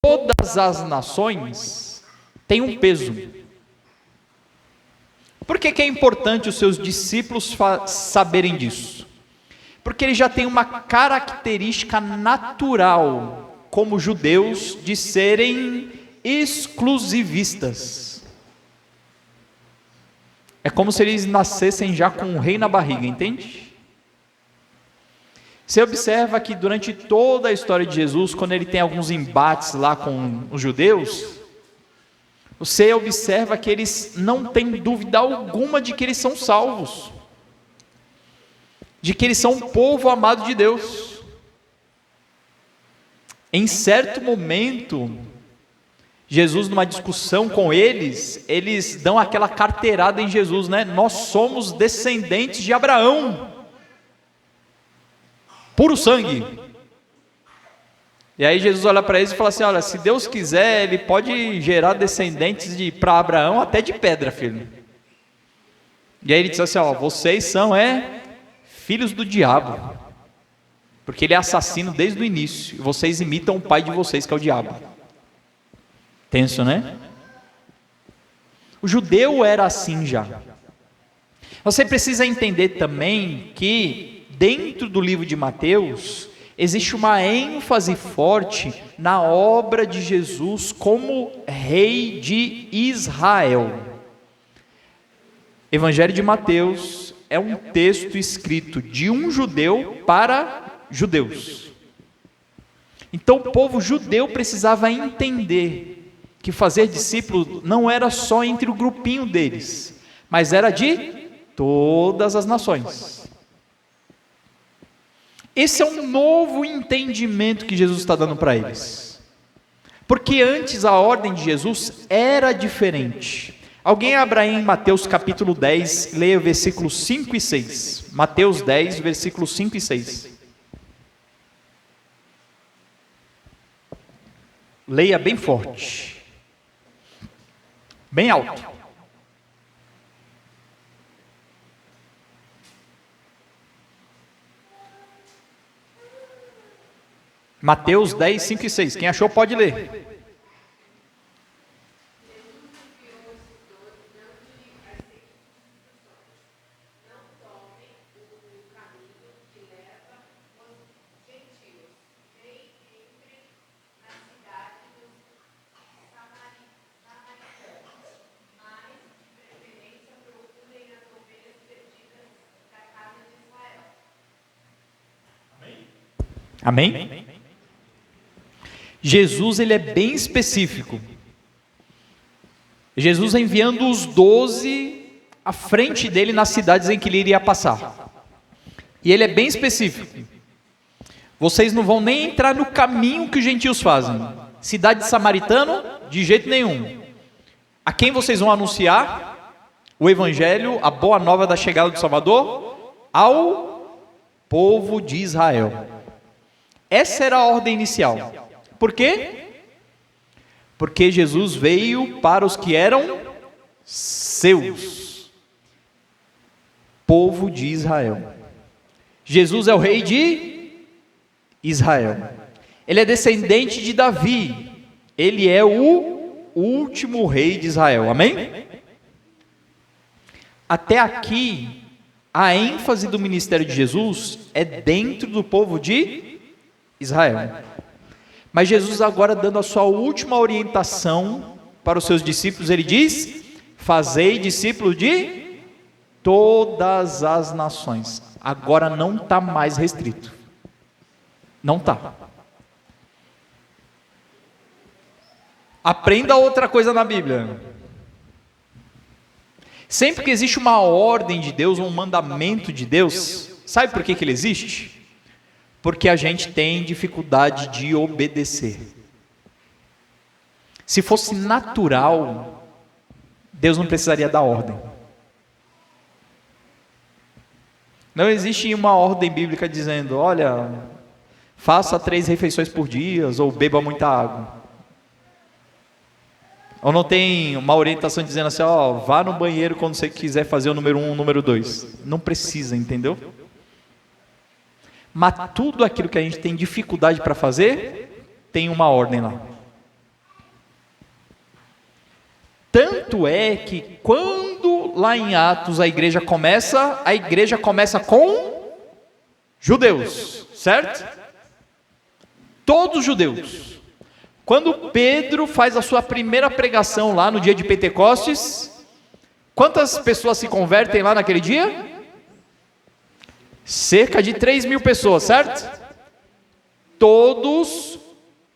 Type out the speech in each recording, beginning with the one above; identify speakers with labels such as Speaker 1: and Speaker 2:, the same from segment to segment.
Speaker 1: todas as nações tem um peso. Por que é importante os seus discípulos saberem disso? Porque eles já têm uma característica natural, como judeus, de serem exclusivistas. É como se eles nascessem já com um rei na barriga, entende? Você observa que durante toda a história de Jesus, quando ele tem alguns embates lá com os judeus, você observa que eles não têm dúvida alguma de que eles são salvos, de que eles são um povo amado de Deus. Em certo momento, Jesus, numa discussão com eles dão aquela carteirada em Jesus, né? Nós somos descendentes de Abraão, puro sangue. E aí Jesus olha para eles e fala assim: olha, se Deus quiser, Ele pode gerar descendentes para Abraão até de pedra, filho. E aí ele diz assim: ó, vocês são filhos do diabo, porque ele é assassino desde o início, e vocês imitam o pai de vocês, que é o diabo. Tenso, né? O judeu era assim já. Você precisa entender também que dentro do livro de Mateus existe uma ênfase forte na obra de Jesus como rei de Israel. Evangelho de Mateus é um texto escrito de um judeu para judeus. Então o povo judeu precisava entender que fazer discípulo não era só entre o grupinho deles, mas era de todas as nações. Esse é um novo entendimento que Jesus está dando para eles, porque antes a ordem de Jesus era diferente. Alguém abra aí em Mateus capítulo 10, leia versículos 5 e 6. Mateus 10, versículos 5 e 6. Leia bem forte, bem alto. Mateus 10, 5 e 6. Quem achou pode ler. Amém? Jesus, ele é bem específico. Jesus enviando os 12 à frente dele nas cidades em que ele iria passar. E ele é bem específico. Vocês não vão nem entrar no caminho que os gentios fazem. Cidade de samaritano, de jeito nenhum. A quem vocês vão anunciar o evangelho, a boa nova da chegada do Salvador? Ao povo de Israel. Essa era a ordem inicial. Por quê? Porque Jesus veio para os que eram seus, povo de Israel. Jesus é o rei de Israel. Ele é descendente de Davi. Ele é o último rei de Israel. Amém? Até aqui, a ênfase do ministério de Jesus é dentro do povo de Israel. Mas Jesus agora, dando a sua última orientação para os seus discípulos, ele diz: fazei discípulos de todas as nações. Agora não está mais restrito. Não está. Aprenda outra coisa na Bíblia. Sempre que existe uma ordem de Deus, um mandamento de Deus, sabe por que ele existe? Porque a gente tem dificuldade de obedecer. Se fosse natural, Deus não precisaria dar ordem. Não existe uma ordem bíblica dizendo: olha, faça 3 refeições por dia, ou beba muita água. Ou não tem uma orientação dizendo assim: ó, vá no banheiro quando você quiser fazer o número 1, o número 2. Não precisa, entendeu? Mas tudo aquilo que a gente tem dificuldade para fazer, tem uma ordem lá. Tanto é que quando lá em Atos a igreja começa com judeus, certo? Todos judeus. Quando Pedro faz a sua primeira pregação lá no dia de Pentecostes, quantas pessoas se convertem lá naquele dia? Cerca de 3.000 pessoas, certo? Todos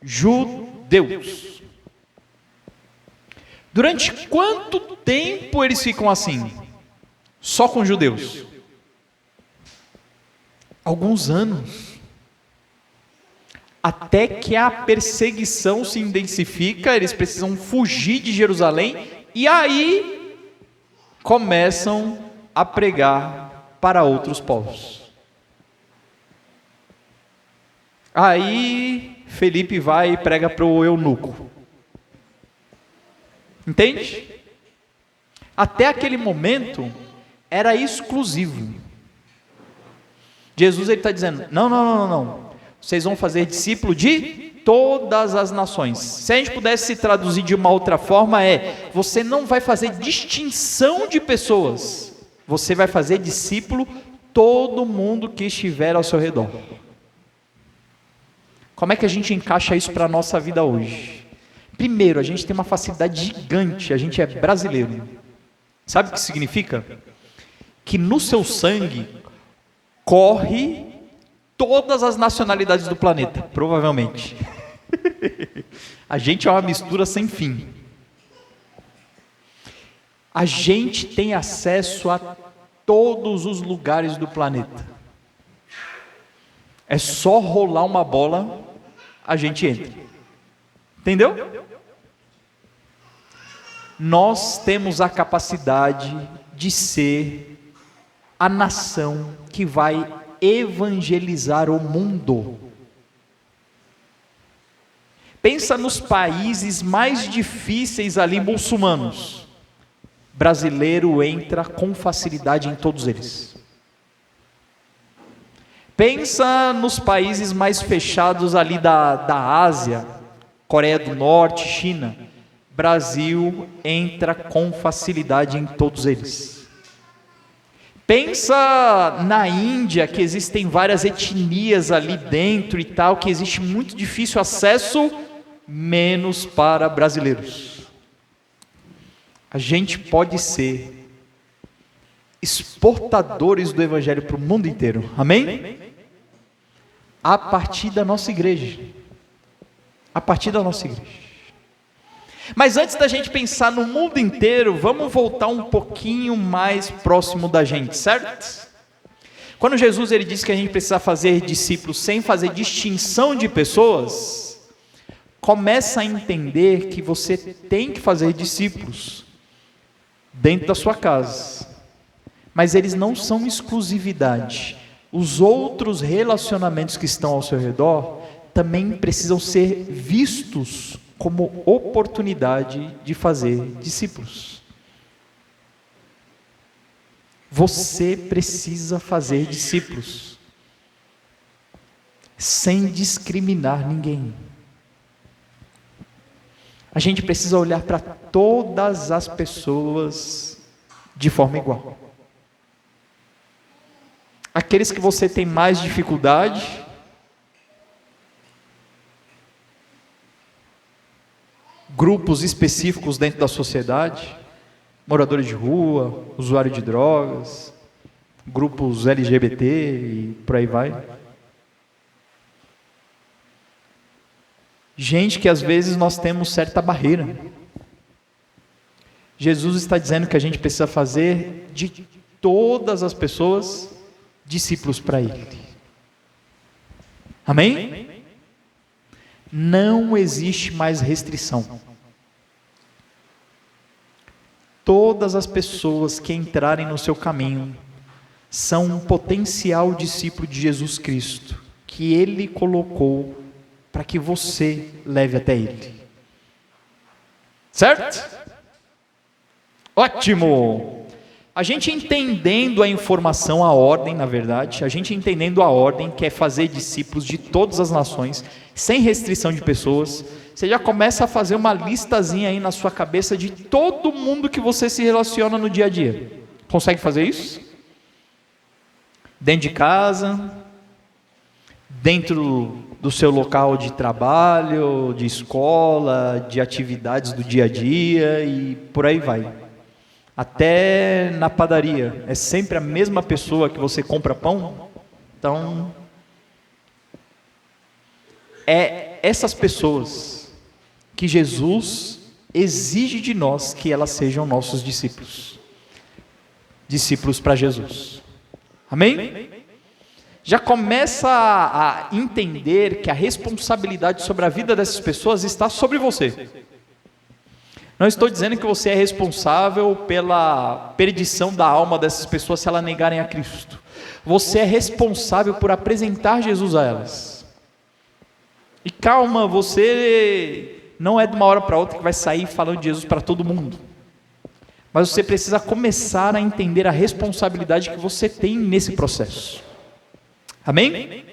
Speaker 1: judeus. Durante quanto tempo eles ficam assim? Só com judeus? Alguns anos. Até que a perseguição se intensifica, eles precisam fugir de Jerusalém, e aí começam a pregar para outros povos. Aí Felipe vai e prega para o eunuco. Entende? Até aquele momento era exclusivo. Jesus está dizendo, não. Vocês vão fazer discípulo de todas as nações. Se a gente pudesse traduzir de uma outra forma, você não vai fazer distinção de pessoas. Você vai fazer discípulo todo mundo que estiver ao seu redor. Como é que a gente encaixa isso para a nossa vida hoje? Primeiro, a gente tem uma facilidade gigante, a gente é brasileiro. Sabe o que significa? Que no seu sangue corre todas as nacionalidades do planeta, provavelmente. A gente é uma mistura sem fim. A gente tem acesso a todos os lugares do planeta. É só rolar uma bola, a gente entra. Entendeu? Nós temos a capacidade de ser a nação que vai evangelizar o mundo. Pensa nos países mais difíceis ali, muçulmanos. Brasileiro entra com facilidade em todos eles. Pensa nos países mais fechados ali da Ásia, Coreia do Norte, China. Brasil entra com facilidade em todos eles. Pensa na Índia, que existem várias etnias ali dentro e tal, que existe muito difícil acesso, menos para brasileiros. A gente pode ser exportadores do Evangelho para o mundo inteiro, amém? A partir da nossa igreja. A partir da nossa igreja. Mas antes da gente pensar no mundo inteiro, vamos voltar um pouquinho mais próximo da gente, certo? Quando Jesus ele disse que a gente precisa fazer discípulos sem fazer distinção de pessoas, começa a entender que você tem que fazer discípulos dentro da sua casa, mas eles não são exclusividade. Os outros relacionamentos que estão ao seu redor também precisam ser vistos como oportunidade de fazer discípulos. Você precisa fazer discípulos, sem discriminar ninguém. A gente precisa olhar para todas as pessoas de forma igual. Aqueles que você tem mais dificuldade, grupos específicos dentro da sociedade, moradores de rua, usuário de drogas, grupos LGBT e por aí vai. Gente que às vezes nós temos certa barreira. Jesus está dizendo que a gente precisa fazer de todas as pessoas discípulos para Ele. Amém? Não existe mais restrição. Todas as pessoas que entrarem no seu caminho são um potencial discípulo de Jesus Cristo, que Ele colocou para que você leve até Ele. Certo? Ótimo! A gente entendendo a informação, a ordem, na verdade, a gente entendendo a ordem, que é fazer discípulos de todas as nações, sem restrição de pessoas, você já começa a fazer uma listazinha aí na sua cabeça de todo mundo que você se relaciona no dia a dia. Consegue fazer isso? Dentro de casa, dentro do seu local de trabalho, de escola, de atividades do dia a dia e por aí vai. Até na padaria, é sempre a mesma pessoa que você compra pão? Então, é essas pessoas que Jesus exige de nós que elas sejam nossos discípulos. Discípulos para Jesus. Amém? Já começa a entender que a responsabilidade sobre a vida dessas pessoas está sobre você. Não estou dizendo que você é responsável pela perdição da alma dessas pessoas se elas negarem a Cristo. Você é responsável por apresentar Jesus a elas. E calma, você não é de uma hora para outra que vai sair falando de Jesus para todo mundo. Mas você precisa começar a entender a responsabilidade que você tem nesse processo. Amém?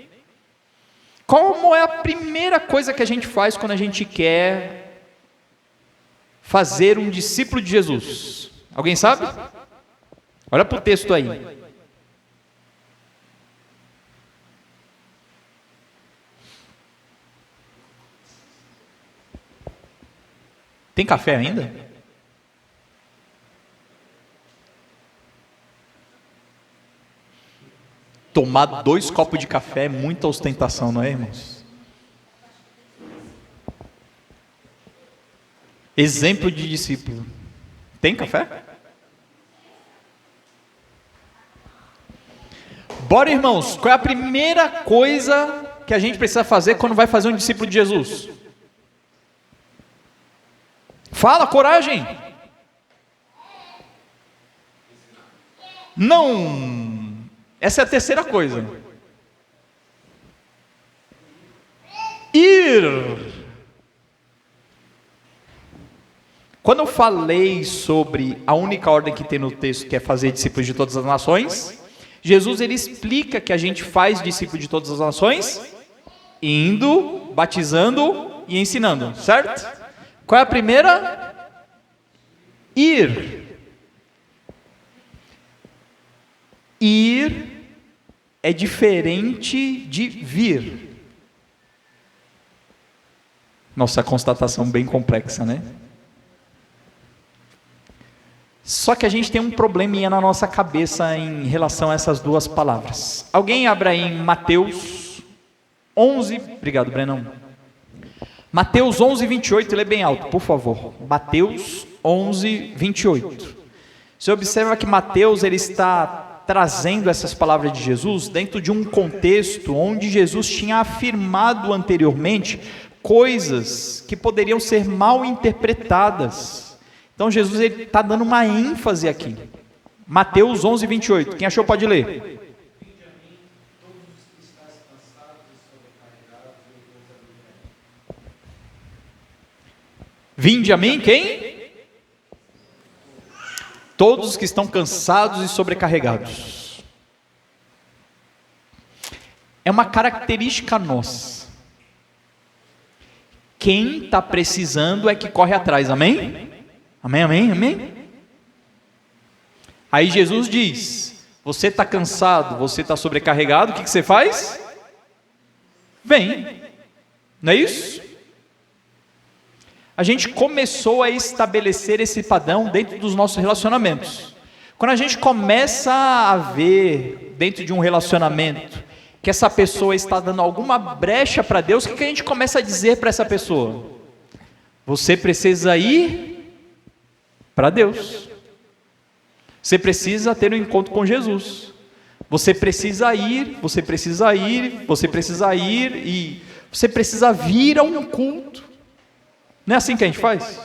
Speaker 1: Como é a primeira coisa que a gente faz quando a gente quer fazer um discípulo de Jesus? Alguém sabe? Olha para o texto aí. Tem café ainda? Tomar 2 copos de café é muita ostentação, não é, irmãos? Exemplo de discípulo. Tem café? Bora, irmãos. Qual é a primeira coisa que a gente precisa fazer quando vai fazer um discípulo de Jesus? Fala, coragem. Não. Essa é a terceira coisa. Ir. Quando eu falei sobre a única ordem que tem no texto, que é fazer discípulos de todas as nações, Jesus ele explica que a gente faz discípulo de todas as nações, indo, batizando e ensinando, certo? Qual é a primeira? Ir. Ir é diferente de vir. Nossa, constatação bem complexa, né? Só que a gente tem um probleminha na nossa cabeça em relação a essas duas palavras. Alguém abra em Mateus 11, obrigado, Brenão. Mateus 11, 28, lê bem alto, por favor. Mateus 11, 28. Você observa que Mateus ele está trazendo essas palavras de Jesus dentro de um contexto onde Jesus tinha afirmado anteriormente coisas que poderiam ser mal interpretadas. Então Jesus está dando uma ênfase aqui. Mateus 11, 28. Quem achou pode ler. Vinde a mim, quem? Todos os que estão cansados e sobrecarregados. É uma característica nossa. Quem está precisando é que corre atrás, amém? Amém, amém, amém? Aí Jesus diz, você está cansado, você está sobrecarregado, o que você faz? Vem, não é isso? A gente começou a estabelecer esse padrão dentro dos nossos relacionamentos. Quando a gente começa a ver dentro de um relacionamento que essa pessoa está dando alguma brecha para Deus, o que a gente começa a dizer para essa pessoa? Você precisa ir para Deus. Você precisa ter um encontro com Jesus. Você precisa ir, você precisa ir, você precisa ir e você precisa vir a um culto. Não é assim que a gente faz?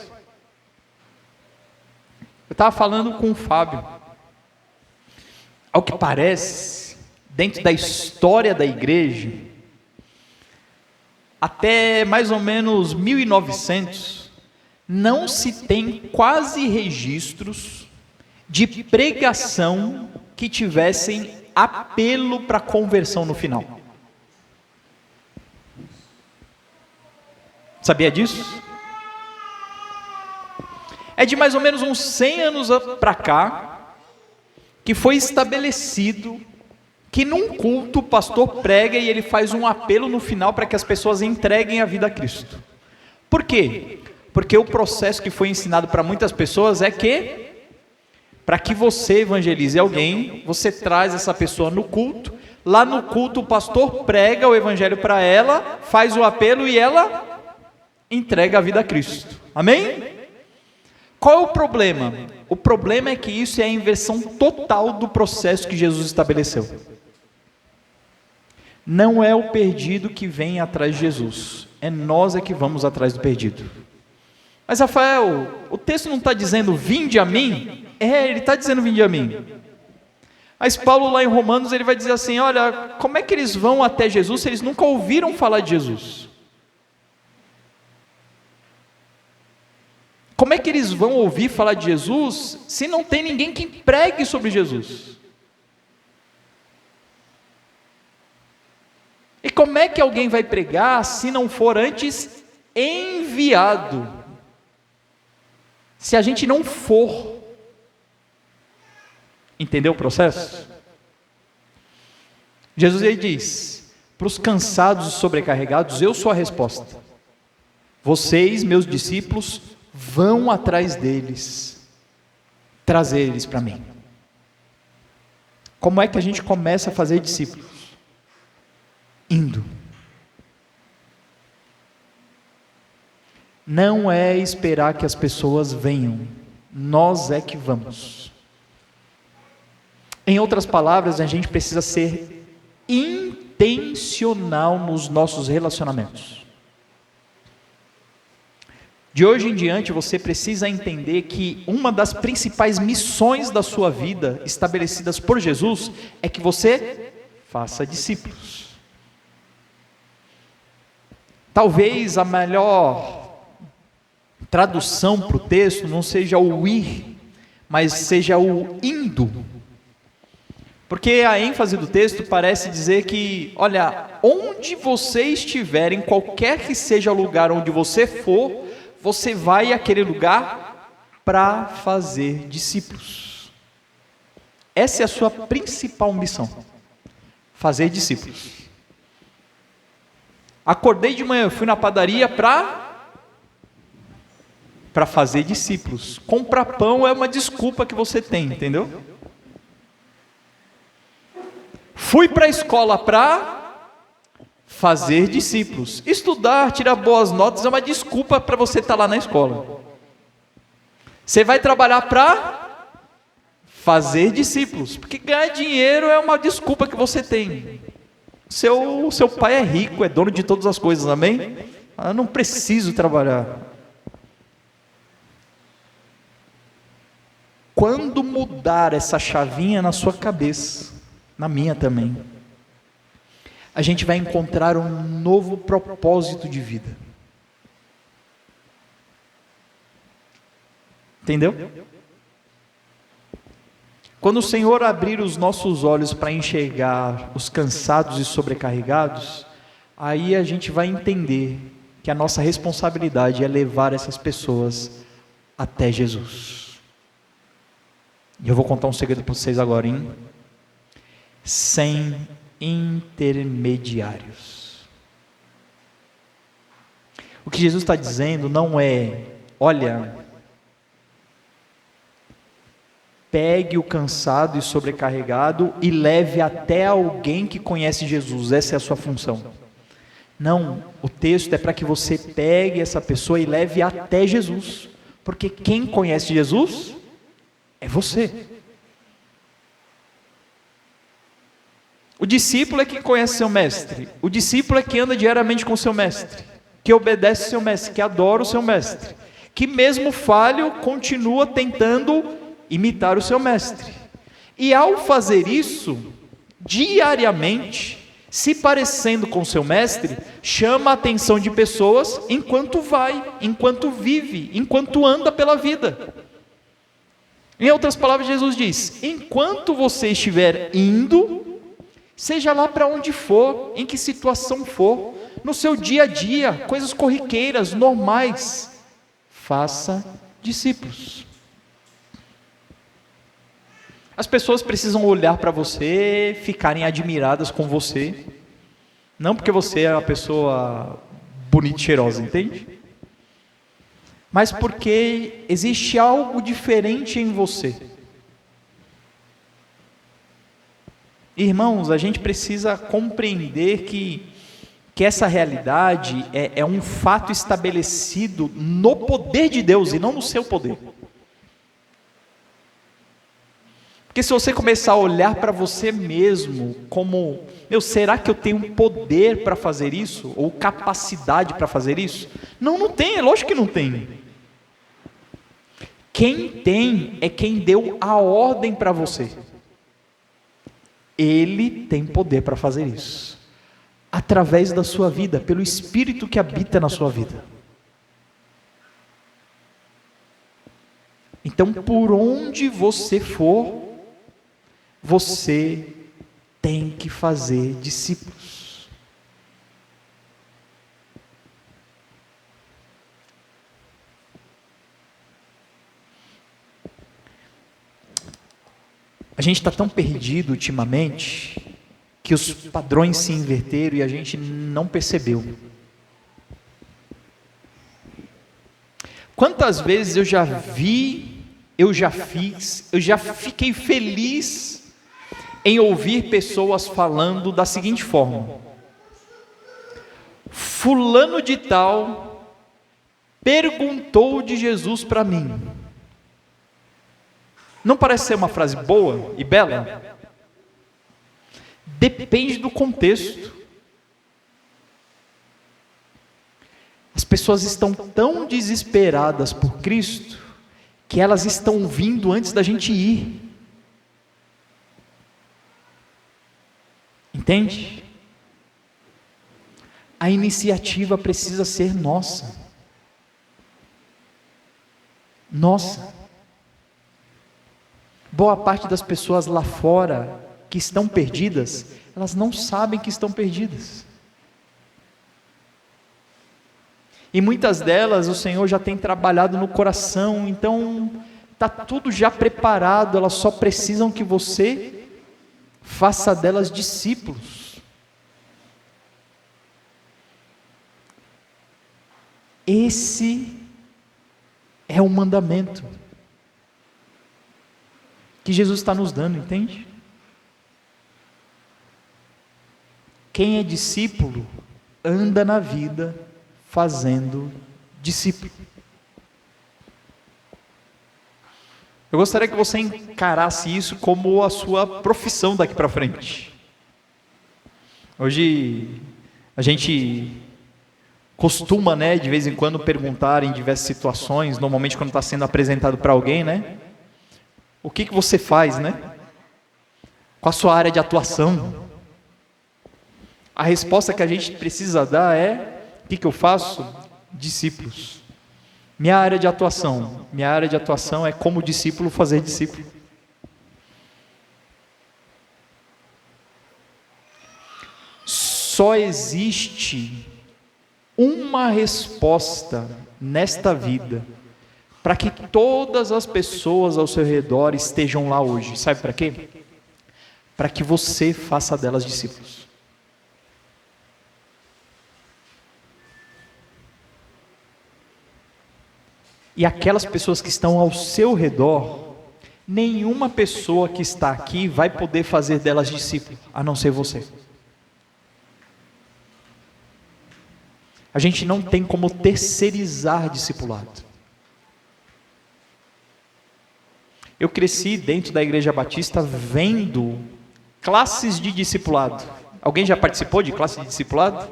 Speaker 1: Eu estava falando com o Fábio. Ao que parece, dentro da história da igreja, até mais ou menos 1900, não se tem quase registros de pregação que tivessem apelo para conversão no final. Sabia disso? É de mais ou menos uns 100 anos para cá, que foi estabelecido que num culto o pastor prega e ele faz um apelo no final para que as pessoas entreguem a vida a Cristo. Por quê? Porque o processo que foi ensinado para muitas pessoas é que, para que você evangelize alguém, você traz essa pessoa no culto, lá no culto o pastor prega o evangelho para ela, faz o apelo e ela entrega a vida a Cristo. Amém? Qual é o problema? O problema é que isso é a inversão total do processo que Jesus estabeleceu. Não é o perdido que vem atrás de Jesus, é nós que vamos atrás do perdido. Mas Rafael, o texto não está dizendo vinde a mim? Ele está dizendo vinde a mim. Mas Paulo lá em Romanos ele vai dizer assim, olha, como é que eles vão até Jesus se eles nunca ouviram falar de Jesus? Como é que eles vão ouvir falar de Jesus se não tem ninguém que pregue sobre Jesus? E como é que alguém vai pregar se não for antes enviado? Se a gente não for. Entendeu o processo? Jesus ele diz, para os cansados e sobrecarregados, eu sou a resposta. Vocês, meus discípulos, vão atrás deles, trazer eles para mim. Como é que a gente começa a fazer discípulos? Indo. Não é esperar que as pessoas venham, nós é que vamos. Em outras palavras, a gente precisa ser intencional nos nossos relacionamentos. De hoje em diante, você precisa entender que uma das principais missões da sua vida, estabelecidas por Jesus, é que você faça discípulos. Talvez a melhor tradução para o texto não seja o ir, mas seja o indo. Porque a ênfase do texto parece dizer que, olha, onde você estiver, em qualquer que seja o lugar onde você for, você vai àquele lugar para fazer discípulos. Essa é a sua principal missão, fazer discípulos. Acordei de manhã, fui na padaria para fazer discípulos. Comprar pão é uma desculpa que você tem, entendeu? Fui para a escola para fazer discípulos. Estudar, tirar boas notas é uma desculpa para você estar lá na escola. Você vai trabalhar para fazer discípulos, porque ganhar dinheiro é uma desculpa que você tem. Seu pai é rico, é dono de todas as coisas, amém? Eu não preciso trabalhar. Quando mudar essa chavinha na sua cabeça, na minha também, a gente vai encontrar um novo propósito de vida. Entendeu? Quando o Senhor abrir os nossos olhos para enxergar os cansados e sobrecarregados, aí a gente vai entender que a nossa responsabilidade é levar essas pessoas até Jesus. E eu vou contar um segredo para vocês agora, hein? Sem intermediários. O que Jesus está dizendo não é, olha, pegue o cansado e sobrecarregado e leve até alguém que conhece Jesus, essa é a sua função. Não, o texto é para que você pegue essa pessoa e leve até Jesus, porque quem conhece Jesus é você. O discípulo é quem conhece seu mestre, o discípulo é quem anda diariamente com seu mestre, que obedece seu mestre, que adora o seu mestre, que mesmo falho continua tentando imitar o seu mestre, e ao fazer isso, diariamente, se parecendo com seu mestre, chama a atenção de pessoas enquanto vai, enquanto vive, enquanto anda pela vida. Em outras palavras, Jesus diz, enquanto você estiver indo, seja lá para onde for, em que situação for, no seu dia a dia, coisas corriqueiras, normais. Faça discípulos. As pessoas precisam olhar para você, ficarem admiradas com você, não porque você é uma pessoa bonita e cheirosa, entende? Mas porque existe algo diferente em você. Irmãos, a gente precisa compreender que essa realidade é um fato estabelecido no poder de Deus e não no seu poder. Porque se você começar a olhar para você mesmo como, será que eu tenho poder para fazer isso? Ou capacidade para fazer isso? Não tem, é lógico que não tem. Quem tem é quem deu a ordem para você. Ele tem poder para fazer isso. Através da sua vida, pelo Espírito que habita na sua vida. Então, por onde você for, você tem que fazer discípulos. A gente está tão perdido ultimamente, que os padrões se inverteram e a gente não percebeu. Quantas vezes eu já vi, eu já fiz, eu já fiquei feliz em ouvir pessoas falando da seguinte forma: fulano de tal perguntou de Jesus para mim. Não parece ser uma frase boa e bela? Depende do contexto. As pessoas estão tão desesperadas por Cristo, que elas estão vindo antes da gente ir. Entende? A iniciativa precisa ser nossa. Nossa. Boa parte das pessoas lá fora que estão perdidas, elas não sabem que estão perdidas. E muitas delas o Senhor já tem trabalhado no coração, então está tudo já preparado, elas só precisam que você faça delas discípulos. Esse é o mandamento que Jesus está nos dando, entende? Quem é discípulo, anda na vida fazendo discípulo. Eu gostaria que você encarasse isso como a sua profissão daqui para frente. Hoje, a gente costuma, de vez em quando perguntar em diversas situações, normalmente quando está sendo apresentado para alguém, o que você faz, Qual a sua área de atuação? A resposta que a gente precisa dar é: o que eu faço? Discípulos. Minha área de atuação é como discípulo fazer discípulo. Só existe uma resposta nesta vida para que todas as pessoas ao seu redor estejam lá hoje. Sabe para quê? Para que você faça delas discípulos. E aquelas pessoas que estão ao seu redor, nenhuma pessoa que está aqui vai poder fazer delas discípulos, a não ser você. A gente não tem como terceirizar discipulado. Eu cresci dentro da Igreja Batista vendo classes de discipulado. Alguém já participou de classe de discipulado?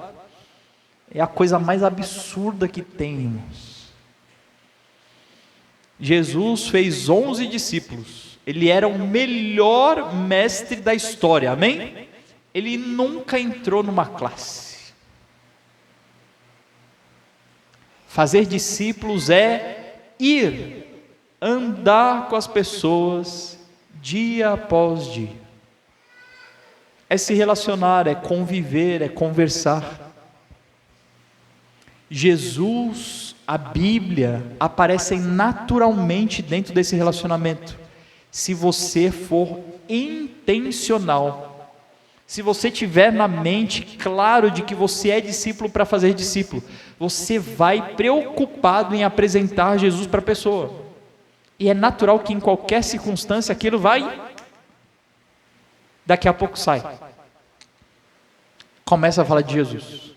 Speaker 1: É a coisa mais absurda que tem, irmãos. Jesus fez 11 discípulos. Ele era o melhor mestre da história, amém? Ele nunca entrou numa classe. Fazer discípulos é ir, andar com as pessoas dia após dia. É se relacionar, é conviver, é conversar. Jesus, a Bíblia, aparecem naturalmente dentro desse relacionamento, se você for intencional, se você tiver na mente claro de que você é discípulo para fazer discípulo, você vai preocupado em apresentar Jesus para a pessoa, e é natural que em qualquer circunstância aquilo vai, daqui a pouco sai, começa a falar de Jesus.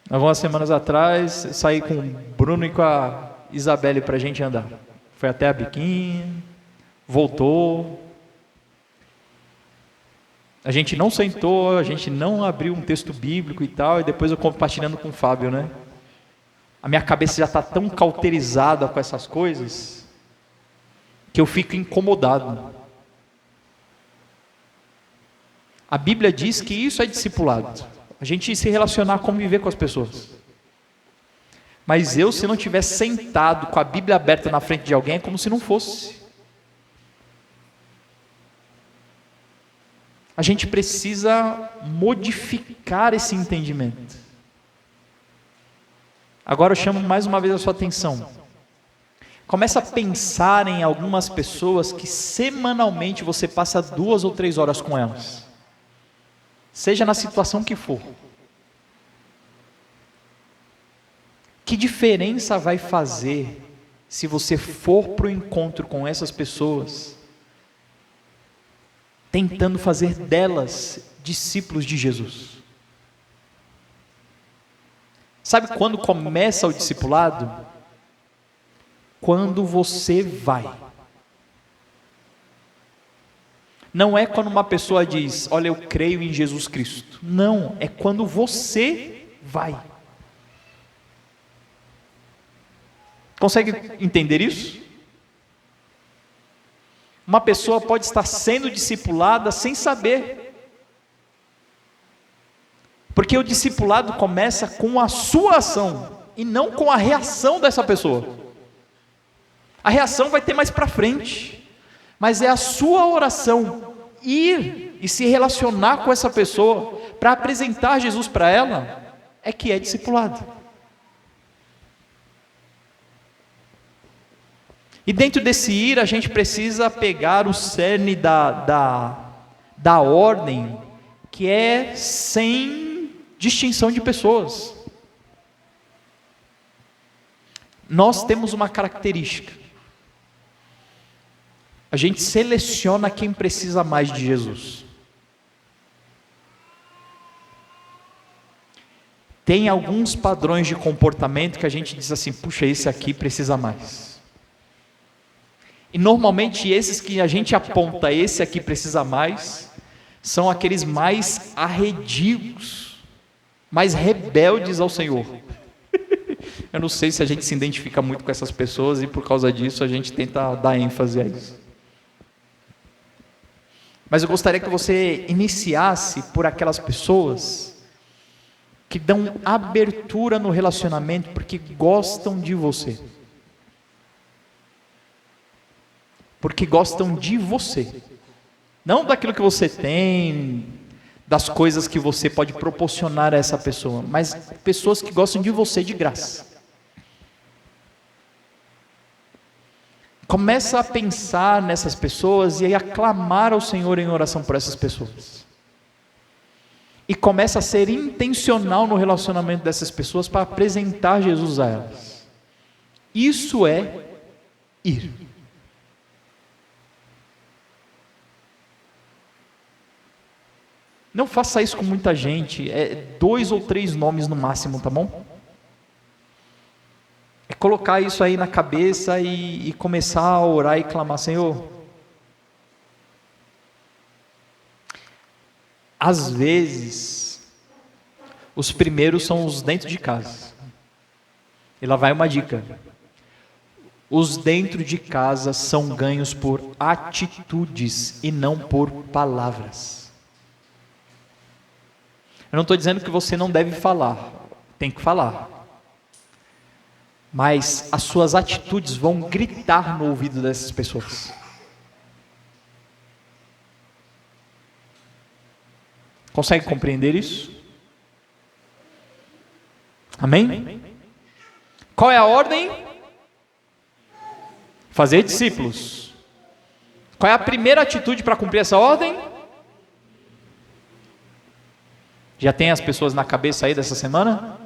Speaker 1: Algumas semanas atrás, saí com o Bruno e com a Isabelle para a gente andar. Foi até a Biquinha, voltou. A gente não sentou, a gente não abriu um texto bíblico e tal, e depois eu compartilhando com o Fábio, né? A minha cabeça já está tão cauterizada com essas coisas, que eu fico incomodado. A Bíblia diz que isso é discipulado. A gente se relacionar, conviver com as pessoas. Mas eu, se não tivesse sentado com a Bíblia aberta na frente de alguém, é como se não fosse. A gente precisa modificar esse entendimento. Agora eu chamo mais uma vez a sua atenção. Começa a pensar em algumas pessoas que semanalmente você passa 2 ou 3 horas com elas. Seja na situação que for. Que diferença vai fazer se você for para o encontro com essas pessoas, tentando fazer delas discípulos de Jesus? Sabe quando começa o discipulado? Quando você vai. Não é quando uma pessoa diz, olha, eu creio em Jesus Cristo. Não, é quando você vai. Consegue entender isso? Uma pessoa pode estar sendo discipulada sem saber. Porque o discipulado começa com a sua ação e não com a reação dessa pessoa. A reação vai ter mais para frente. Mas é a sua oração, ir e se relacionar com essa pessoa, para apresentar Jesus para ela, é que é discipulado. E dentro desse ir, a gente precisa pegar o cerne da ordem, que é sem distinção de pessoas. Nós temos uma característica. A gente seleciona quem precisa mais de Jesus. Tem alguns padrões de comportamento que a gente diz assim, puxa, esse aqui precisa mais. E normalmente esses que a gente aponta, esse aqui precisa mais, são aqueles mais arredios, mais rebeldes ao Senhor. Eu não sei se a gente se identifica muito com essas pessoas e por causa disso a gente tenta dar ênfase a isso. Mas eu gostaria que você iniciasse por aquelas pessoas que dão abertura no relacionamento porque gostam de você. Porque gostam de você. Não daquilo que você tem, das coisas que você pode proporcionar a essa pessoa, mas pessoas que gostam de você de graça. Começa a pensar nessas pessoas e a clamar ao Senhor em oração por essas pessoas. E começa a ser intencional no relacionamento dessas pessoas para apresentar Jesus a elas. Isso é ir. Não faça isso com muita gente, 2 ou 3 nomes no máximo, tá bom? É colocar isso aí na cabeça e começar a orar e clamar, Senhor. Às vezes, os primeiros são os dentro de casa. E lá vai uma dica. Os dentro de casa são ganhos por atitudes e não por palavras. Eu não estou dizendo que você não deve falar, tem que falar. Mas as suas atitudes vão gritar no ouvido dessas pessoas. Consegue compreender isso? Amém? Qual é a ordem? Fazer discípulos. Qual é a primeira atitude para cumprir essa ordem? Já tem as pessoas na cabeça aí dessa semana?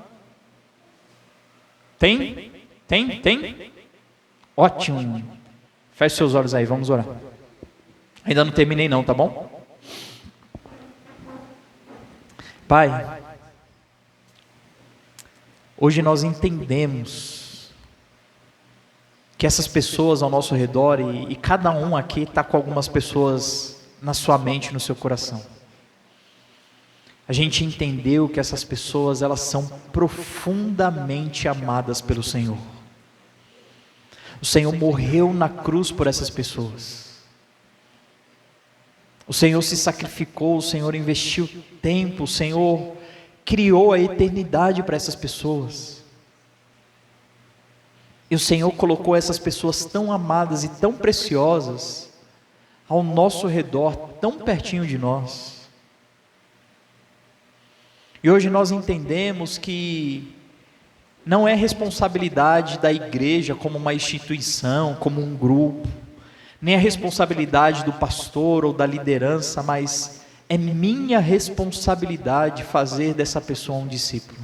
Speaker 1: Tem? Tem? Ótimo. Feche seus olhos aí, vamos orar. Ainda não terminei não, tá bom? Pai, hoje nós entendemos que essas pessoas ao nosso redor, e cada um aqui está com algumas pessoas na sua mente, no seu coração. A gente entendeu que essas pessoas, elas são profundamente amadas pelo Senhor. O Senhor morreu na cruz por essas pessoas. O Senhor se sacrificou, o Senhor investiu tempo, o Senhor criou a eternidade para essas pessoas. E o Senhor colocou essas pessoas tão amadas e tão preciosas ao nosso redor, tão pertinho de nós. E hoje nós entendemos que não é responsabilidade da igreja como uma instituição, como um grupo, nem a responsabilidade do pastor ou da liderança, mas é minha responsabilidade fazer dessa pessoa um discípulo.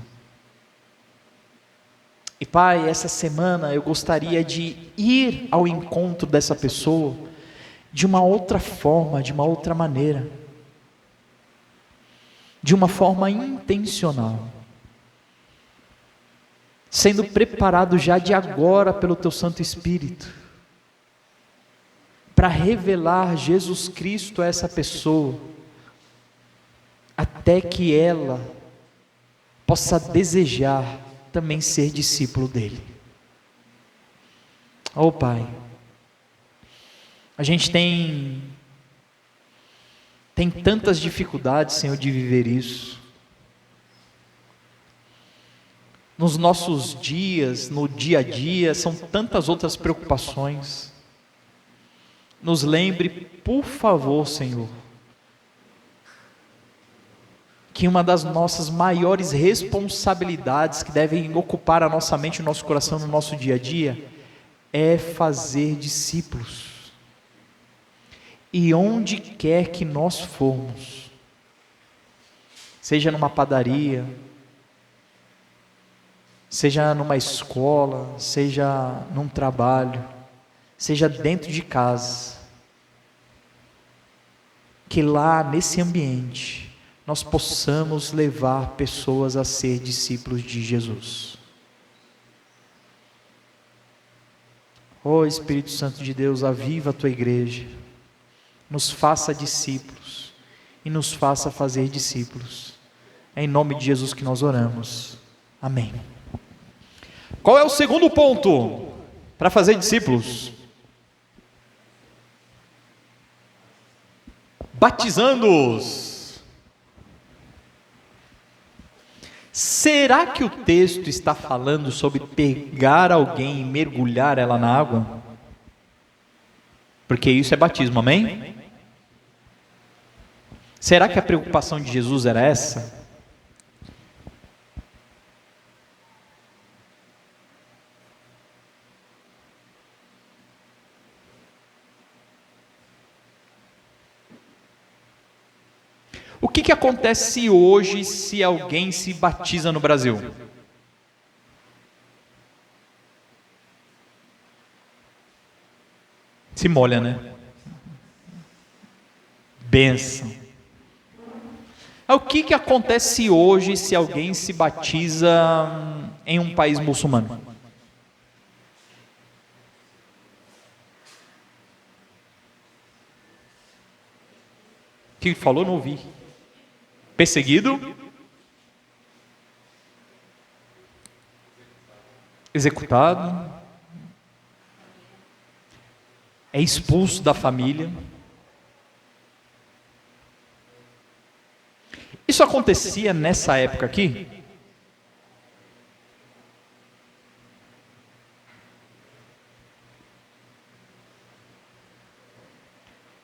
Speaker 1: E Pai, essa semana eu gostaria de ir ao encontro dessa pessoa de uma outra forma, de uma outra maneira, de uma forma intencional, sendo preparado já de agora pelo Teu Santo Espírito, para revelar Jesus Cristo a essa pessoa, até que ela possa desejar também ser discípulo dele. Oh Pai, a gente tem tantas dificuldades, Senhor, de viver isso. Nos nossos dias, no dia a dia, são tantas outras preocupações. Nos lembre, por favor, Senhor, que uma das nossas maiores responsabilidades que devem ocupar a nossa mente e o nosso coração no nosso dia a dia é fazer discípulos. E onde quer que nós formos, seja numa padaria, seja numa escola, seja num trabalho, seja dentro de casa, que lá nesse ambiente nós possamos levar pessoas a ser discípulos de Jesus. Ó Espírito Santo de Deus, aviva a Tua igreja, nos faça discípulos e nos faça fazer discípulos. É em nome de Jesus que nós oramos. Amém. Qual é o segundo ponto para fazer discípulos? Batizando-os. Será que o texto está falando sobre pegar alguém e mergulhar ela na água? Porque isso é batismo, amém? Será que a preocupação de Jesus era essa? O que acontece hoje se alguém se batiza no Brasil? Se molha, né? Bênção. O que acontece hoje se alguém se batiza em um país muçulmano? O que falou? Não ouvi. Perseguido, executado, é expulso da família. Isso acontecia nessa época aqui?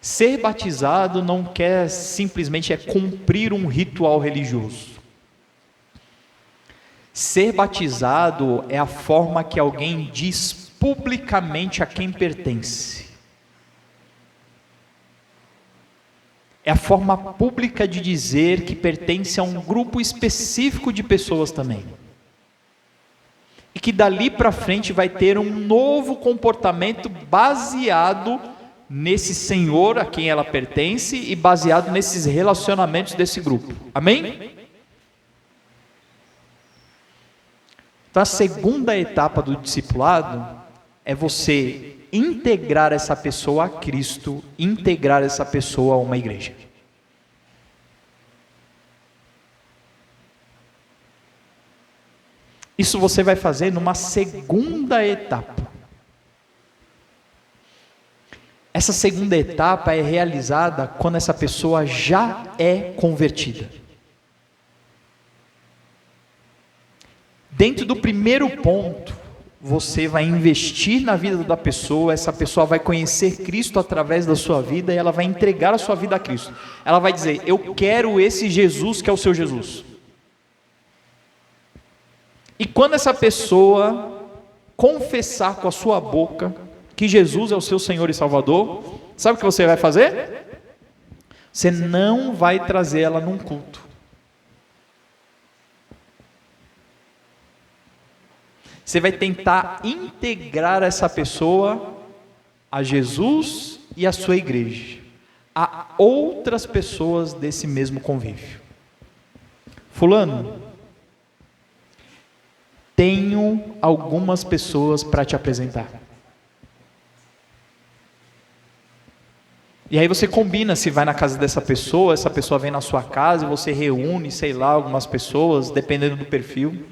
Speaker 1: Ser batizado não quer simplesmente cumprir um ritual religioso. Ser batizado é a forma que alguém diz publicamente a quem pertence. É a forma pública de dizer que pertence a um grupo específico de pessoas também. E que dali para frente vai ter um novo comportamento baseado nesse Senhor a quem ela pertence e baseado nesses relacionamentos desse grupo. Amém? Então a segunda etapa do discipulado é você integrar essa pessoa a Cristo, integrar essa pessoa a uma igreja. Isso você vai fazer numa segunda etapa. Essa segunda etapa é realizada quando essa pessoa já é convertida. Dentro do primeiro ponto, você vai investir na vida da pessoa, essa pessoa vai conhecer Cristo através da sua vida e ela vai entregar a sua vida a Cristo. Ela vai dizer: eu quero esse Jesus que é o seu Jesus. E quando essa pessoa confessar com a sua boca que Jesus é o seu Senhor e Salvador, sabe o que você vai fazer? Você não vai trazer ela num culto. Você vai tentar integrar essa pessoa a Jesus e a sua igreja, a outras pessoas desse mesmo convívio. Fulano, tenho algumas pessoas para te apresentar. E aí você combina se vai na casa dessa pessoa, essa pessoa vem na sua casa e você reúne, sei lá, algumas pessoas, dependendo do perfil.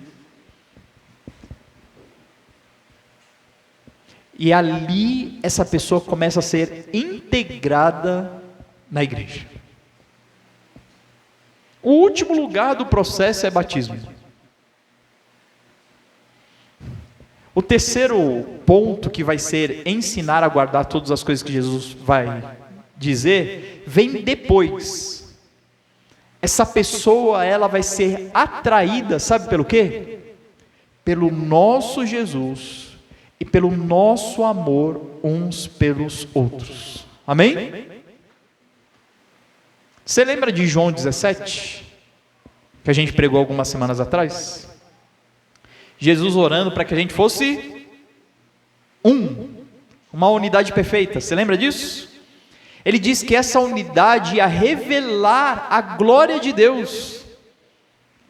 Speaker 1: E ali essa pessoa começa a ser integrada na igreja. O último lugar do processo é batismo. O terceiro ponto, que vai ser ensinar a guardar todas as coisas que Jesus vai dizer, vem depois. Essa pessoa, ela vai ser atraída, sabe pelo quê? Pelo nosso Jesus e pelo nosso amor uns pelos outros. Amém? Você lembra de João 17? Que a gente pregou algumas semanas atrás? Jesus orando para que a gente fosse uma unidade perfeita. Você lembra disso? Ele diz que essa unidade ia revelar a glória de Deus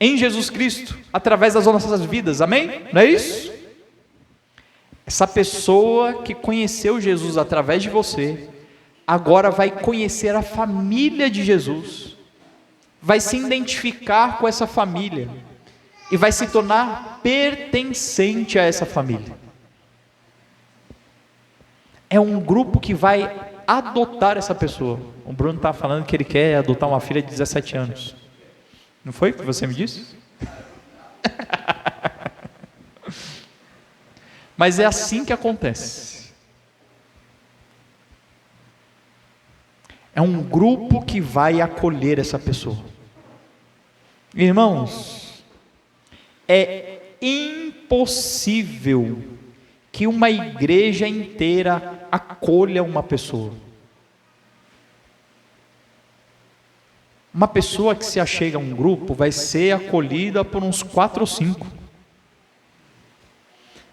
Speaker 1: em Jesus Cristo, através das nossas vidas. Amém? Não é isso? Essa pessoa que conheceu Jesus através de você, agora vai conhecer a família de Jesus, vai se identificar com essa família e vai se tornar pertencente a essa família. É um grupo que vai adotar essa pessoa. O Bruno está falando que ele quer adotar uma filha de 17 anos. Não foi o que você me disse? Mas é assim que acontece. É um grupo que vai acolher essa pessoa. Irmãos, é impossível que uma igreja inteira acolha uma pessoa. Uma pessoa que se achega a um grupo vai ser acolhida por uns 4 ou 5.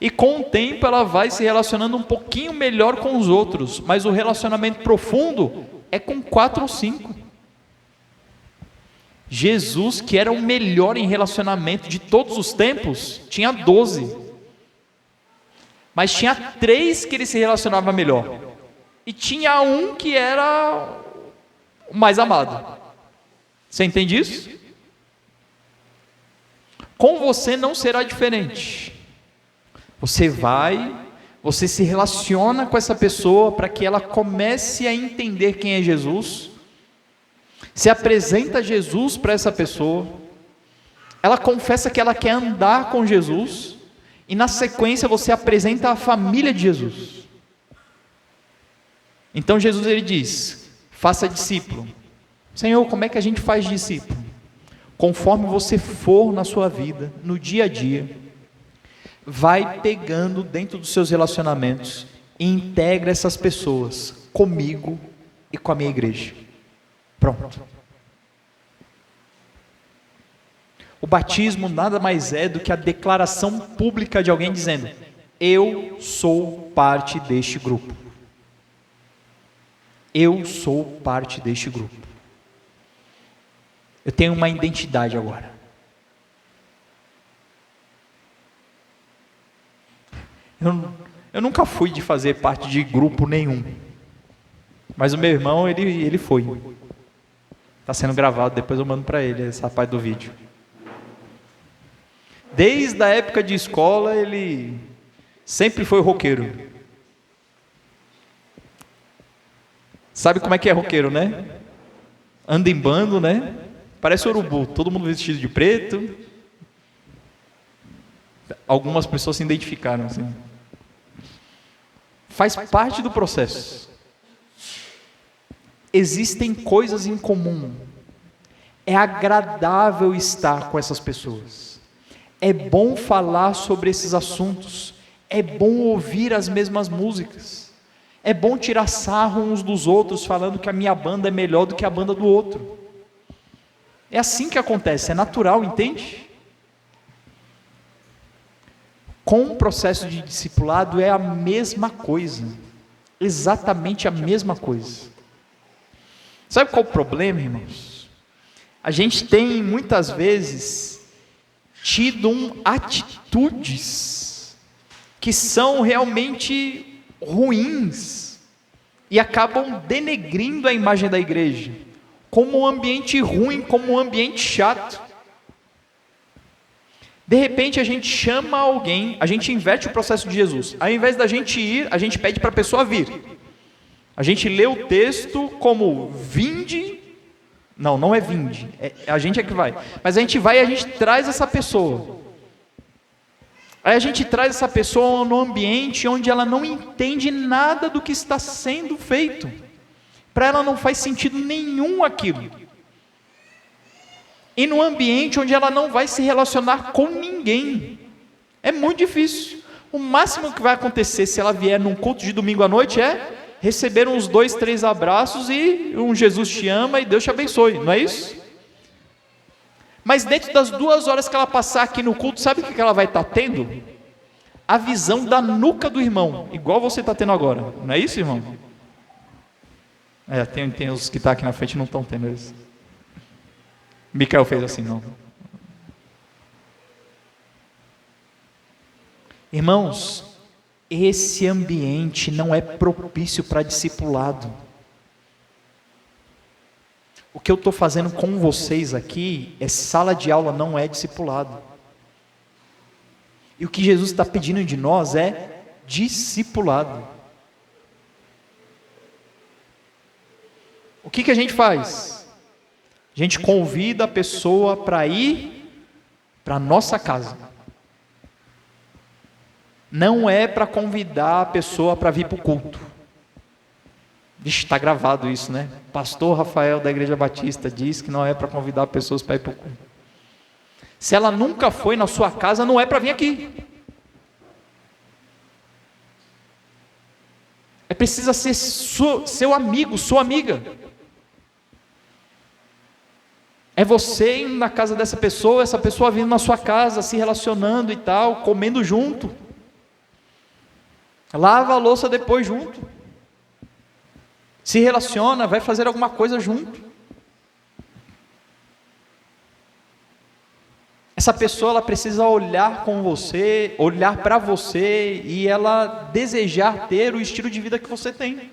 Speaker 1: E com o tempo ela vai se relacionando um pouquinho melhor com os outros, mas o relacionamento profundo é com 4 ou 5. Jesus, que era o melhor em relacionamento de todos os tempos, tinha 12. Mas tinha 3 que ele se relacionava melhor. E tinha um que era o mais amado. Você entende isso? Com você não será diferente. Você se relaciona com essa pessoa para que ela comece a entender quem é Jesus, se apresenta Jesus para essa pessoa, ela confessa que ela quer andar com Jesus, e na sequência você apresenta a família de Jesus. Então Jesus ele diz: faça discípulo. Senhor, como é que a gente faz discípulo? conforme você for na sua vida, no dia a dia, vai pegando dentro dos seus relacionamentos e integra essas pessoas comigo e com a minha igreja. Pronto. O batismo nada mais é do que a declaração pública de alguém dizendo: eu sou parte deste grupo. Eu sou parte deste grupo. Eu tenho uma identidade agora. Eu nunca fui de fazer parte de grupo nenhum. Mas o meu irmão, ele foi. Está sendo gravado, depois eu mando para ele essa parte do vídeo. Desde a época de escola, ele sempre foi roqueiro. Sabe como é que é roqueiro, né? Anda em bando, né? Parece urubu, todo mundo vestido de preto. Algumas pessoas se identificaram assim. Faz parte do processo. Existem coisas em comum. É agradável estar com essas pessoas. É bom falar sobre esses assuntos. É bom ouvir as mesmas músicas. É bom tirar sarro uns dos outros, falando que a minha banda é melhor do que a banda do outro. É assim que acontece, é natural, entende? Com o processo de discipulado é a mesma coisa. Exatamente a mesma coisa. Sabe qual é o problema, irmãos? A gente tem muitas vezes tido atitudes que são realmente ruins e acabam denegrindo a imagem da igreja, como um ambiente ruim, como um ambiente chato. De repente a gente chama alguém, a gente inverte o processo de Jesus. Ao invés da gente ir, a gente pede para a pessoa vir. A gente lê o texto como vinde. Não é vinde, a gente é que vai. Mas a gente vai e a gente traz essa pessoa. Aí a gente traz essa pessoa no ambiente onde ela não entende nada do que está sendo feito. Para ela não faz sentido nenhum aquilo. E no ambiente onde ela não vai se relacionar com ninguém. É muito difícil. O máximo que vai acontecer se ela vier num culto de domingo à noite é receber uns 2, 3 abraços e um Jesus te ama e Deus te abençoe, não é isso? Mas dentro das 2 horas que ela passar aqui no culto, sabe o que ela vai estar tendo? A visão da nuca do irmão, igual você está tendo agora, não é isso, irmão? Tem os que estão aqui na frente e não estão tendo isso. Micael fez assim, não. Irmãos, esse ambiente não é propício para discipulado. O que eu estou fazendo com vocês aqui é sala de aula, não é discipulado. E o que Jesus está pedindo de nós é discipulado. O que a gente faz? A gente convida a pessoa para ir para a nossa casa. Não é para convidar a pessoa para vir para o culto. Vixe, está gravado isso, né? Pastor Rafael da Igreja Batista diz que não é para convidar pessoas para ir para o culto. Se ela nunca foi na sua casa, não é para vir aqui. Precisa ser seu amigo, sua amiga. É você indo na casa dessa pessoa, essa pessoa vindo na sua casa, se relacionando e tal, comendo junto. Lava a louça depois junto. Se relaciona, vai fazer alguma coisa junto. Essa pessoa ela precisa olhar com você, olhar para você e ela desejar ter o estilo de vida que você tem.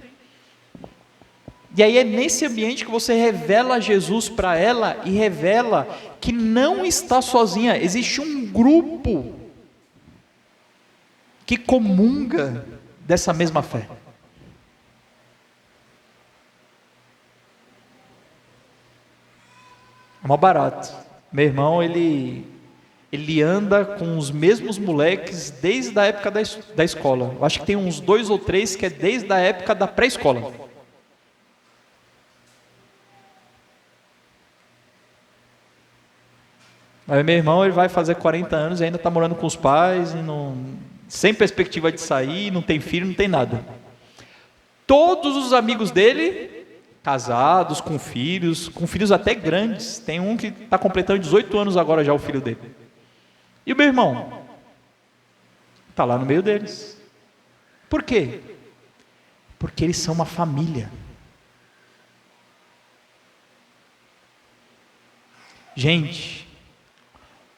Speaker 1: E aí é nesse ambiente que você revela Jesus para ela e revela que não está sozinha. Existe um grupo que comunga dessa mesma fé. É mó barato. Meu irmão, ele anda com os mesmos moleques desde a época da escola. Eu acho que tem uns 2 ou 3 que é desde a época da pré-escola. Aí meu irmão, ele vai fazer 40 anos e ainda está morando com os pais, e não, sem perspectiva de sair, não tem filho, não tem nada. Todos os amigos dele, casados, com filhos até grandes. Tem um que está completando 18 anos agora já, o filho dele. E o meu irmão está lá no meio deles. Por quê? Porque eles são uma família. Gente,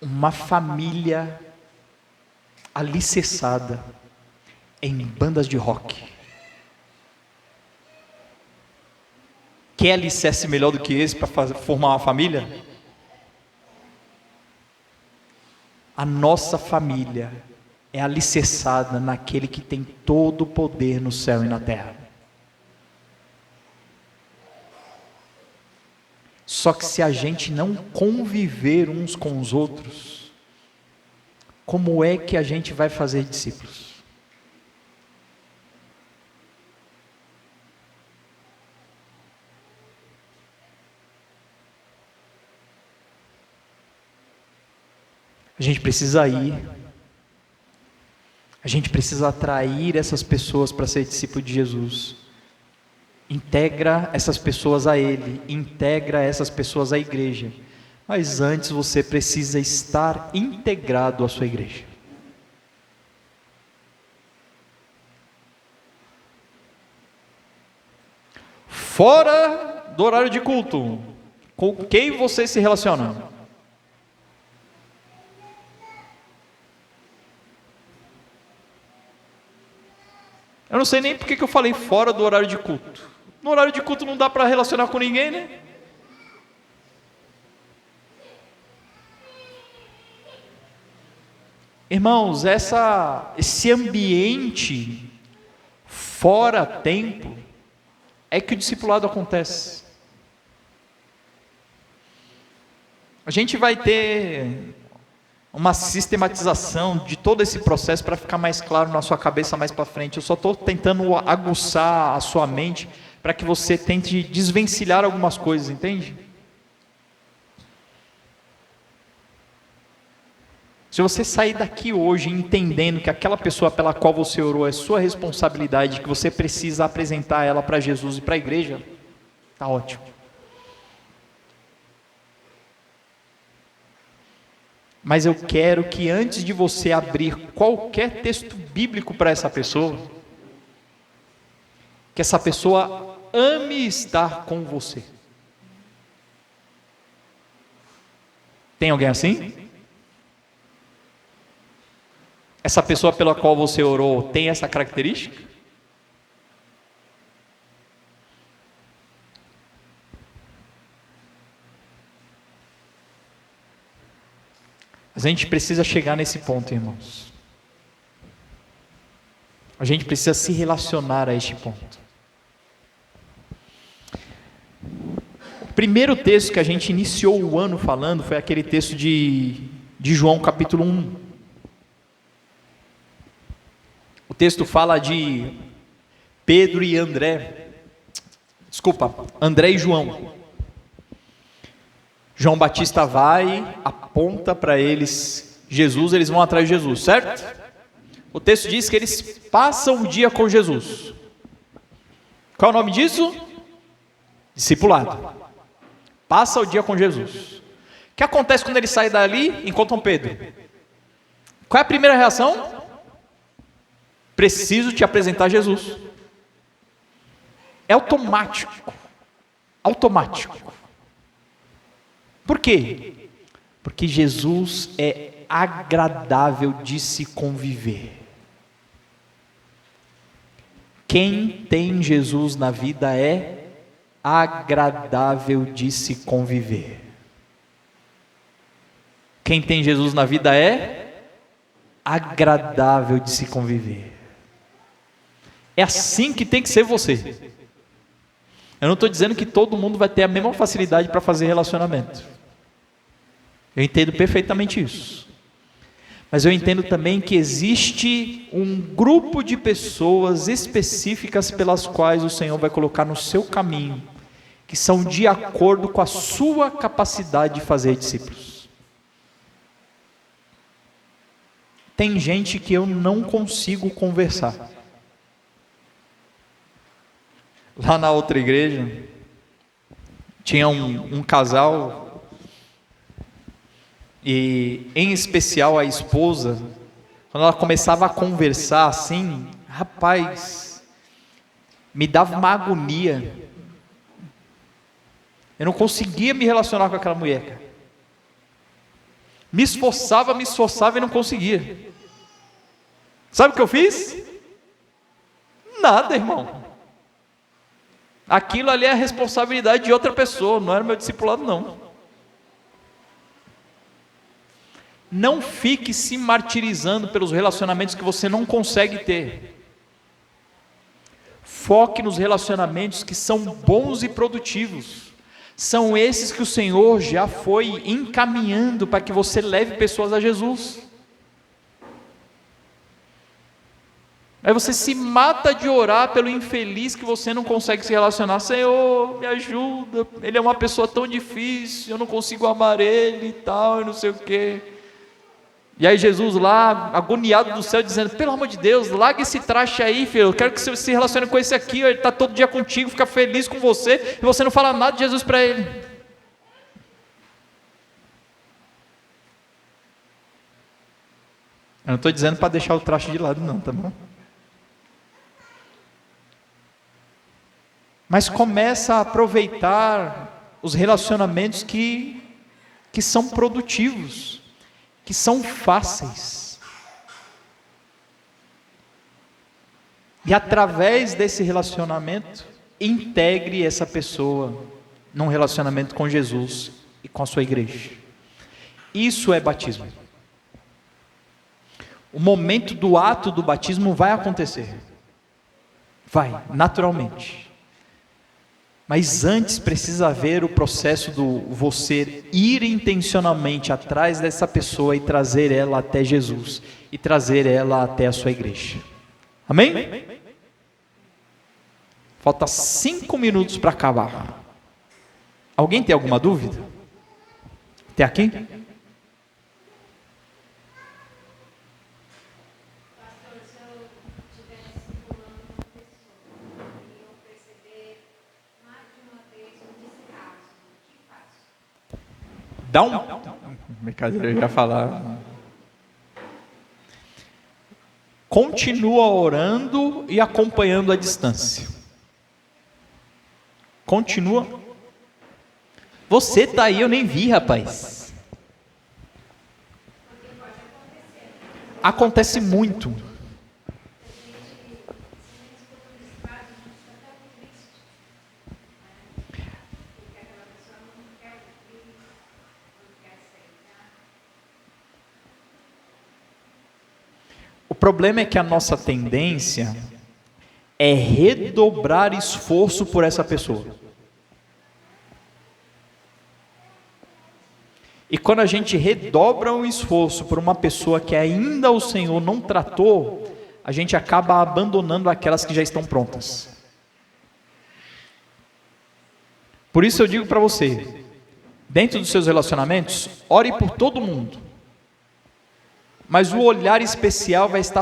Speaker 1: uma família alicerçada em bandas de rock. Quer alicerce melhor do que esse para formar uma família? A nossa família é alicerçada naquele que tem todo o poder no céu e na terra. Só que se a gente não conviver uns com os outros, como é que a gente vai fazer discípulos? A gente precisa ir, a gente precisa atrair essas pessoas para ser discípulo de Jesus. Integra essas pessoas a Ele, integra essas pessoas à igreja. Mas antes você precisa estar integrado à sua igreja. Fora do horário de culto, com quem você se relaciona? Eu não sei nem porque que eu falei fora do horário de culto. No horário de culto não dá para relacionar com ninguém, né? Irmãos, esse ambiente fora tempo é que o discipulado acontece. A gente vai ter uma sistematização de todo esse processo para ficar mais claro na sua cabeça mais para frente. Eu só estou tentando aguçar a sua mente para que você tente desvencilhar algumas coisas, entende? Se você sair daqui hoje entendendo que aquela pessoa pela qual você orou é sua responsabilidade, que você precisa apresentar ela para Jesus e para a igreja, está ótimo. Mas eu quero que antes de você abrir qualquer texto bíblico para essa pessoa, que essa pessoa ame estar com você. Tem alguém assim? Essa pessoa pela qual você orou tem essa característica? A gente precisa chegar nesse ponto, irmãos. A gente precisa se relacionar a este ponto. O primeiro texto que a gente iniciou o ano falando foi aquele texto de João capítulo 1. O texto fala de Pedro e André. André e João. João Batista vai, aponta para eles Jesus, eles vão atrás de Jesus, certo? O texto diz que eles passam o dia com Jesus. Qual é o nome disso? Discipulado. Passa o dia com Jesus. O que acontece quando eles saem dali e encontram Pedro? Qual é a primeira reação? Preciso te apresentar Jesus. É automático. Automático. Por quê? Porque Jesus é agradável de se conviver. Quem tem Jesus na vida é agradável de se conviver. Quem tem Jesus na vida é agradável de se conviver. É assim que tem que ser você. Eu não estou dizendo que todo mundo vai ter a mesma facilidade para fazer relacionamento. Eu entendo perfeitamente isso. Mas eu entendo também que existe um grupo de pessoas específicas pelas quais o Senhor vai colocar no seu caminho, que são de acordo com a sua capacidade de fazer discípulos. Tem gente que eu não consigo conversar. Lá na outra igreja, tinha um casal, e em especial a esposa, quando ela começava a conversar assim, rapaz, me dava uma agonia. Eu não conseguia me relacionar com aquela mulher, cara. Me esforçava e não conseguia. Sabe o que eu fiz? Nada, irmão. Aquilo ali é a responsabilidade de outra pessoa, não era meu discipulado, não. Não fique se martirizando pelos relacionamentos que você não consegue ter. Foque nos relacionamentos que são bons e produtivos. São esses que o Senhor já foi encaminhando para que você leve pessoas a Jesus. Aí você se mata de orar pelo infeliz que você não consegue se relacionar. Senhor, me ajuda, ele é uma pessoa tão difícil, eu não consigo amar ele e tal, e não sei o quê. E aí Jesus lá, agoniado do céu, dizendo, pelo amor de Deus, larga esse traste aí, filho, eu quero que você se relacione com esse aqui, ele está todo dia contigo, fica feliz com você, e você não fala nada de Jesus para ele. Eu não estou dizendo para deixar o traste de lado não, tá bom? Mas começa a aproveitar os relacionamentos que são produtivos, que são fáceis. E através desse relacionamento, integre essa pessoa num relacionamento com Jesus e com a sua igreja. Isso é batismo. O momento do ato do batismo vai acontecer. Vai, naturalmente. Mas antes precisa haver o processo do você ir intencionalmente atrás dessa pessoa e trazer ela até Jesus, e trazer ela até a sua igreja. Amém? Falta 5 minutos para acabar. Alguém tem alguma dúvida? Até aqui? Dá um... Brincadeira, eu ia falar. Continua orando e acompanhando a distância. Continua. Você está aí, eu nem vi, rapaz. Acontece muito. O problema é que a nossa tendência é redobrar esforço por essa pessoa. E quando a gente redobra um esforço por uma pessoa que ainda o Senhor não tratou, a gente acaba abandonando aquelas que já estão prontas. Por isso eu digo para você, dentro dos seus relacionamentos, ore por todo mundo. Mas o olhar especial vai estar